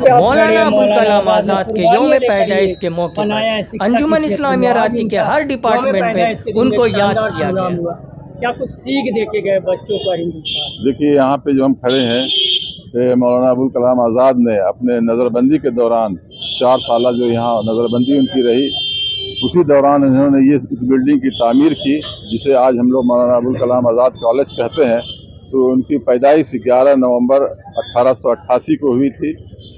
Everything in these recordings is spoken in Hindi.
मौलाना अबुल कलाम आज़ाद के यौम पैदाइश के मौके पर अंजुमन इस्लामिया रांची के हर डिपार्टमेंट में उनको याद किया गया। क्या कुछ सीख दे के गए बच्चों को हिंदुस्तान? देखिए, यहाँ पे जो हम खड़े हैं, मौलाना अबुल कलाम आज़ाद ने अपने नज़रबंदी के दौरान 4 साल जो यहाँ नज़रबंदी उनकी रही, उसी दौरान इन्होंने इस बिल्डिंग की तामीर की, जिसे आज हम लोग मौलाना अबुल कलाम आज़ाद कॉलेज कहते हैं। तो उनकी पैदाइश 11 नवंबर 1888 को हुई थी।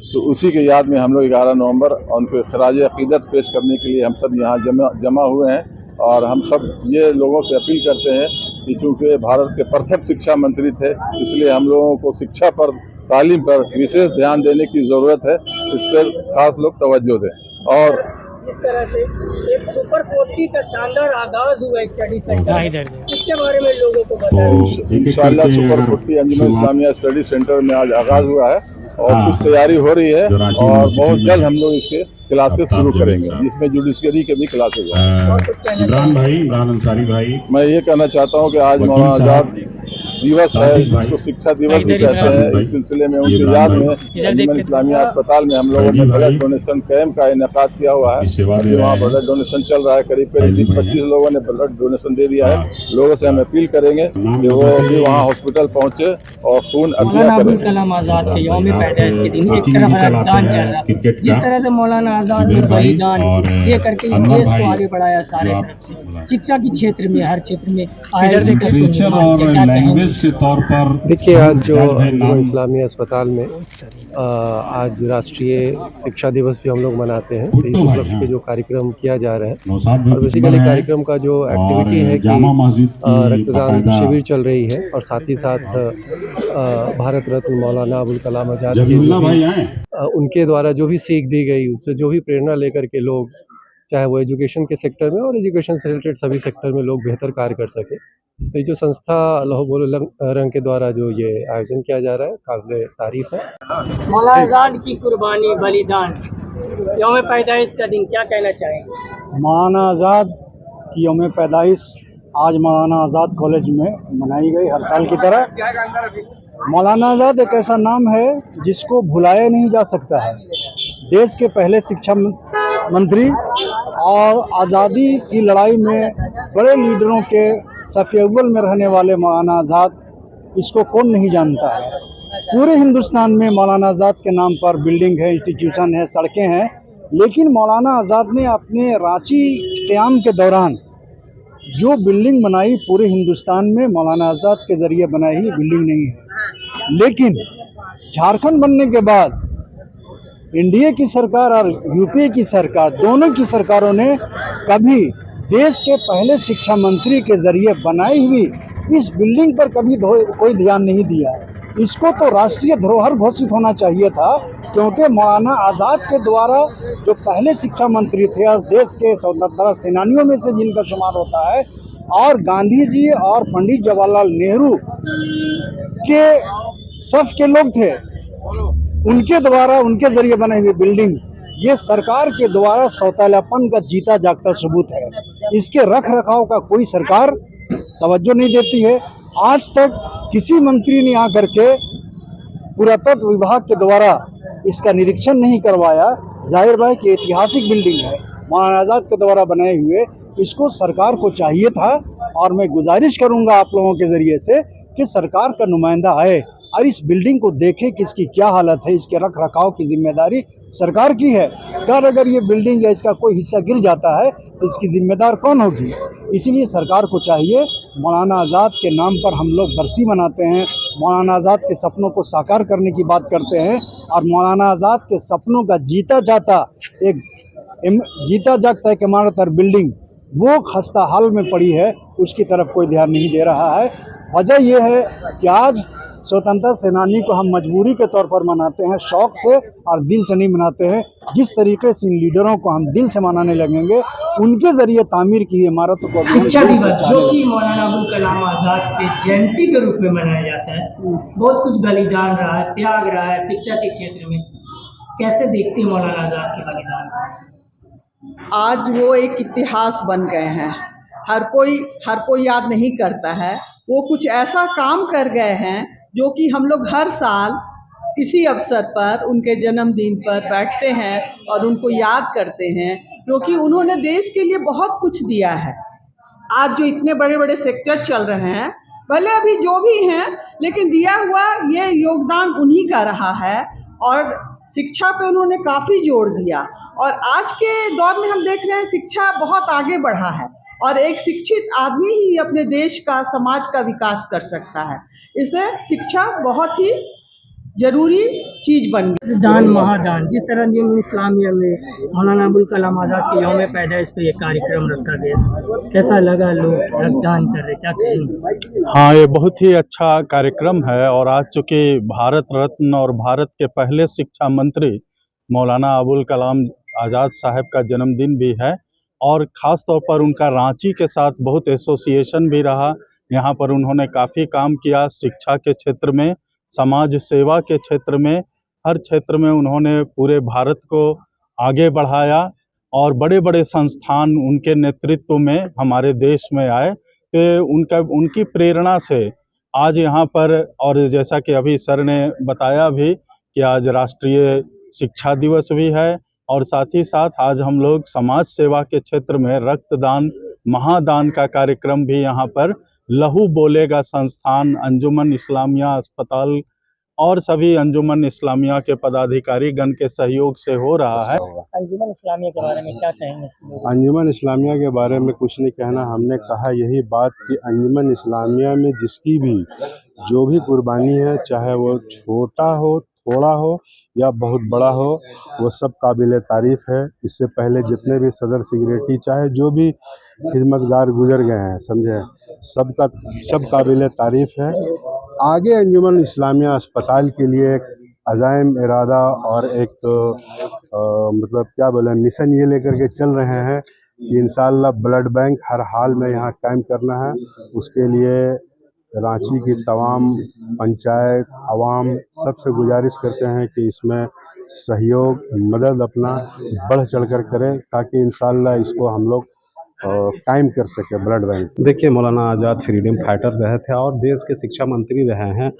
तो उसी के याद में हम लोग 11 नवंबर उनको खराज अक़ीदत पेश करने के लिए हम सब यहाँ जमा हुए हैं। और हम सब ये लोगों से अपील करते हैं कि चूँकि भारत के प्रथम शिक्षा मंत्री थे, इसलिए हम लोगों को शिक्षा पर, तालीम पर विशेष ध्यान देने की ज़रूरत है। इस पर खास लोग तवज्जो दें। और इस तरह से एक सुपर 40 का शानदार आगाज हुआ स्टडी सेंटर, इसके बारे में लोगों को बताएं। इंशाअल्लाह सुपर 40 अंजुमन इस्लामिया स्टडी सेंटर में आज आगाज हुआ है और कुछ तैयारी हो रही है और बहुत जल्द हम लोग इसके क्लासेस शुरू करेंगे, जिसमें जुडिशरी के भी क्लासेस हैं। इमरान अंसारी भाई, मैं ये कहना चाहता हूँ कि आज मौलाना आज़ाद दिवस है, जिसको शिक्षा दिवस भी कहते हैं। इस सिलसिले में उनकी याद में अंजुमन इस्लामिया अस्पताल में हम लोगों ने ब्लड डोनेशन कैंप का इनेकाद किया हुआ है। वहाँ ब्लड डोनेशन चल रहा है, करीब 20-25 लोगों ने ब्लड डोनेशन दे दिया है। लोगों से हम अपील करेंगे कि वो भी वहाँ हॉस्पिटल पहुँचे और खून अतिया करें। अबुल कलाम आज़ाद के यौम पैदाइश के दिन एक तरफ रमजान चल रहा है, जिस तरह से मौलाना आज़ाद ने बलिदान दे करके देश को आगे बढ़ाया सारे तरफ से, शिक्षा के क्षेत्र में, हर क्षेत्र में के तौर पर। देखिए, आज जो अंजुमन इस्लामिया अस्पताल में आज राष्ट्रीय शिक्षा दिवस भी हम लोग मनाते हैं। तो इस उपलक्ष्य पे जो कार्यक्रम किया जा रहा है, और बेसिकली कार्यक्रम का जो एक्टिविटी है कि रक्तदान शिविर चल रही है, और साथ ही साथ भारत रत्न मौलाना अबुल कलाम आज़ाद उनके द्वारा जो भी सीख दी गई, उससे जो भी प्रेरणा लेकर के लोग, चाहे वो एजुकेशन के सेक्टर में और एजुकेशन से रिलेटेड सभी सेक्टर में लोग बेहतर कार्य कर सके। तो ये जो संस्था लौह बोल रंग के द्वारा जो ये आयोजन किया जा रहा है, काबिल तारीफ है। मौलाना आज़ाद की कुर्बानी, बलिदान, यौम पैदाइश का दिन, क्या कहना चाहेंगे? मौलाना आज़ाद की यौम पैदाइश आज मौलाना आज़ाद कॉलेज में मनाई गई, हर साल की तरह। मौलाना आज़ाद एक ऐसा नाम है जिसको भुलाया नहीं जा सकता है। देश के पहले शिक्षा मंत्री और आज़ादी की लड़ाई में बड़े लीडरों के सफ़ अव्वल में रहने वाले मौलाना आज़ाद, इसको कौन नहीं जानता है। पूरे हिंदुस्तान में मौलाना आज़ाद के नाम पर बिल्डिंग है, इंस्टीट्यूशन है, सड़कें हैं, लेकिन मौलाना आज़ाद ने अपने रांची क़याम के दौरान जो बिल्डिंग बनाई, पूरे हिंदुस्तान में मौलाना आज़ाद के ज़रिए बनाई हुई बिल्डिंग नहीं है। लेकिन झारखंड बनने के बाद एनडीए की सरकार और यूपीए की सरकार, दोनों की सरकारों ने कभी देश के पहले शिक्षा मंत्री के ज़रिए बनाई हुई इस बिल्डिंग पर कभी कोई ध्यान नहीं दिया। इसको तो राष्ट्रीय धरोहर घोषित होना चाहिए था, क्योंकि मौलाना आज़ाद के द्वारा जो पहले शिक्षा मंत्री थे, आज देश के स्वतंत्रता सेनानियों में से जिनका शुमार होता है, और गांधी जी और पंडित जवाहरलाल नेहरू के सफ़ के लोग थे, उनके द्वारा, उनके ज़रिए बनाई हुई बिल्डिंग ये सरकार के द्वारा सौतेलापन का जीता जागता सबूत है। इसके रख रखाव का कोई सरकार तवज्जो नहीं देती है। आज तक किसी मंत्री ने आकर के पुरातत्व विभाग के द्वारा इसका निरीक्षण नहीं करवाया। जाहिर बात है कि ऐतिहासिक बिल्डिंग है, मौलाना आज़ाद के द्वारा बनाए हुए, इसको सरकार को चाहिए था। और मैं गुजारिश करूंगा आप लोगों के ज़रिए से कि सरकार का नुमाइंदा आए और इस बिल्डिंग को देखे कि इसकी क्या हालत है। इसके रख रखाव की जिम्मेदारी सरकार की है। अगर ये बिल्डिंग या इसका कोई हिस्सा गिर जाता है तो इसकी जिम्मेदार कौन होगी। इसीलिए सरकार को चाहिए, मौलाना आज़ाद के नाम पर हम लोग बरसी मनाते हैं, मौलाना आज़ाद के सपनों को साकार करने की बात करते हैं, और मौलाना आज़ाद के सपनों का जीता जागता एक इमारत और बिल्डिंग वो खस्ता हाल में पड़ी है, उसकी तरफ कोई ध्यान नहीं दे रहा है। वजह यह है कि आज स्वतंत्रता सेनानी को हम मजबूरी के तौर पर मनाते हैं, शौक से और दिल से नहीं मनाते हैं। जिस तरीके से इन लीडरों को हम दिल से मनाने लगेंगे, उनके जरिए तामीर की इमारतों को शिक्षा दिवस जो कि मौलाना अबुल कलाम आज़ाद के जयंती के रूप में मनाया जाता है, बहुत कुछ बलिदान रहा है, त्याग रहा है शिक्षा के क्षेत्र में, कैसे देखते हैं मौलाना आज़ाद के बलिदान? आज वो एक इतिहास बन गए हैं, हर कोई याद नहीं करता है। वो कुछ ऐसा काम कर गए हैं जो कि हम लोग हर साल किसी अवसर पर, उनके जन्मदिन पर बैठते हैं और उनको याद करते हैं, क्योंकि उन्होंने देश के लिए बहुत कुछ दिया है। आज जो इतने बड़े बड़े सेक्टर चल रहे हैं, भले अभी जो भी हैं, लेकिन दिया हुआ ये योगदान उन्हीं का रहा है और शिक्षा पे उन्होंने काफ़ी जोर दिया। और आज के दौर में हम देख रहे हैं शिक्षा बहुत आगे बढ़ा है और एक शिक्षित आदमी ही अपने देश का, समाज का विकास कर सकता है। इसलिए शिक्षा बहुत ही जरूरी चीज़ बन गई। दान महादान, जिस तरह अंजुमन इस्लामिया में मौलाना अबुल कलाम आज़ाद के यौम पैदाइश पे ये कार्यक्रम रखा गया, कैसा लगा? लोग रक्तदान कर रहे, क्या कहेंगे? हाँ, ये बहुत ही अच्छा कार्यक्रम है और आज चूँकि भारत रत्न और भारत के पहले शिक्षा मंत्री मौलाना अबुल कलाम आज़ाद साहब का जन्मदिन भी है और ख़ास तौर पर उनका रांची के साथ बहुत एसोसिएशन भी रहा। यहाँ पर उन्होंने काफ़ी काम किया शिक्षा के क्षेत्र में, समाज सेवा के क्षेत्र में, हर क्षेत्र में उन्होंने पूरे भारत को आगे बढ़ाया और बड़े बड़े संस्थान उनके नेतृत्व में हमारे देश में आए। उनकी प्रेरणा से आज यहाँ पर, और जैसा कि अभी सर ने बताया भी कि आज राष्ट्रीय शिक्षा दिवस भी है और साथ ही साथ आज हम लोग समाज सेवा के क्षेत्र में रक्तदान महादान का कार्यक्रम भी यहाँ पर लहू बोलेगा संस्थान, अंजुमन इस्लामिया अस्पताल और सभी अंजुमन इस्लामिया के पदाधिकारी गण के सहयोग से हो रहा है। अंजुमन इस्लामिया के बारे में क्या कहेंगे? अंजुमन इस्लामिया के बारे में कुछ नहीं कहना, हमने कहा यही बात कि अंजुमन इस्लामिया में जिसकी भी जो भी कुर्बानी है, चाहे वो छोटा हो, थोड़ा हो या बहुत बड़ा हो, वो सब काबिल तारीफ़ है। इससे पहले जितने भी सदर सेक्रेटरी चाहे जो भी खिदमतगार गुजर गए हैं, समझे, सब काबिल तारीफ़ है। आगे अंजुमन इस्लामिया अस्पताल के लिए एक अज़ाइम इरादा और एक मतलब क्या बोले मिशन ये लेकर के चल रहे हैं कि इंशाअल्लाह ब्लड बैंक हर हाल में यहाँ कायम करना है। उसके लिए रांची की तमाम पंचायत, आवाम सबसे गुजारिश करते हैं कि इसमें सहयोग, मदद अपना बढ़ चढ़ कर करें ताकि इंशाअल्लाह इसको हम लोग कायम कर सके ब्लड बैंक। देखिए, मौलाना आज़ाद फ्रीडम फाइटर रहे थे और देश के शिक्षा मंत्री रहे हैं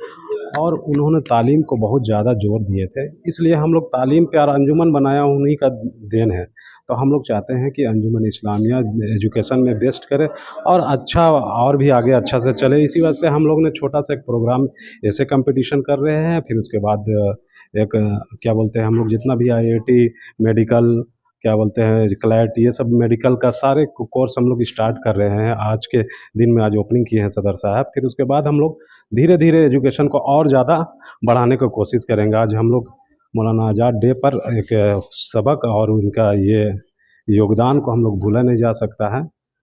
और उन्होंने तालीम को बहुत ज़्यादा जोर दिए थे। इसलिए हम लोग तालीम पे और अंजुमन बनाया उन्हीं का देन है। तो हम लोग चाहते हैं कि अंजुमन इस्लामिया एजुकेशन में बेस्ट करे और अच्छा और भी आगे अच्छा से चले। इसी वास्ते हम लोग ने छोटा सा एक प्रोग्राम ऐसे कंपटीशन कर रहे हैं। फिर उसके बाद एक क्या बोलते हैं, हम लोग जितना भी IIT मेडिकल क्या बोलते हैं क्लैट, ये सब मेडिकल का सारे कोर्स हम लोग स्टार्ट कर रहे हैं। आज के दिन में आज ओपनिंग किए हैं सदर साहब। फिर उसके बाद हम लोग धीरे धीरे एजुकेशन को और ज़्यादा बढ़ाने की कोशिश करेंगे। आज हम लोग मौलाना आज़ाद डे पर एक सबक और उनका ये योगदान को हम लोग भूला नहीं जा सकता है।